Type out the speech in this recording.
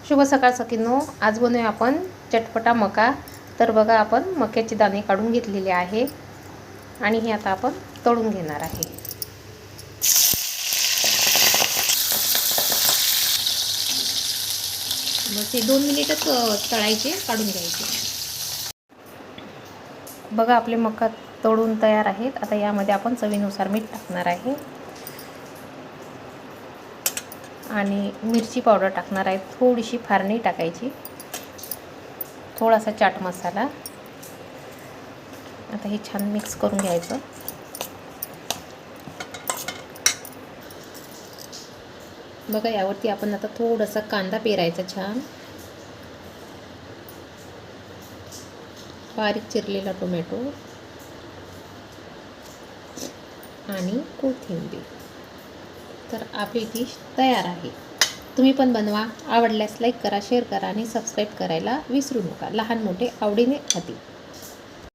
शुभ सकाळ सखींनो, आज बनवूया आपण चटपटा मका। तर बघा, आपण मक्याचे दाणे काढून घेतलेले आहे आणि हे आता आपण तळून घेणार आहे। बस हे 2 मिनिटच तळायचे, काढून घ्यायचे। बघा, आपले मका तळून तयार आहेत। आता यामध्ये आपण चवीनुसार मीठ टाकणार आहे आणि मिरची पावडर टाकणार आहे। थोडीशी, फार नाही टाकायची, थोडासा चाट मसाला। आता हे छान मिक्स करून घ्यायचं। बघा, यावरती आपण आता थोडासा कांदा पेरायचा, छान बारीक चिरलेला टोमॅटो आणि कोथिंबीर। तर आपली डिश तयार आहे। तुम्ही पण बनवा। आवडल्यास लाईक करा, शेअर करा आणि सबस्क्राईब करायला विसरू नका। लहान मोठे आवडीने खातील।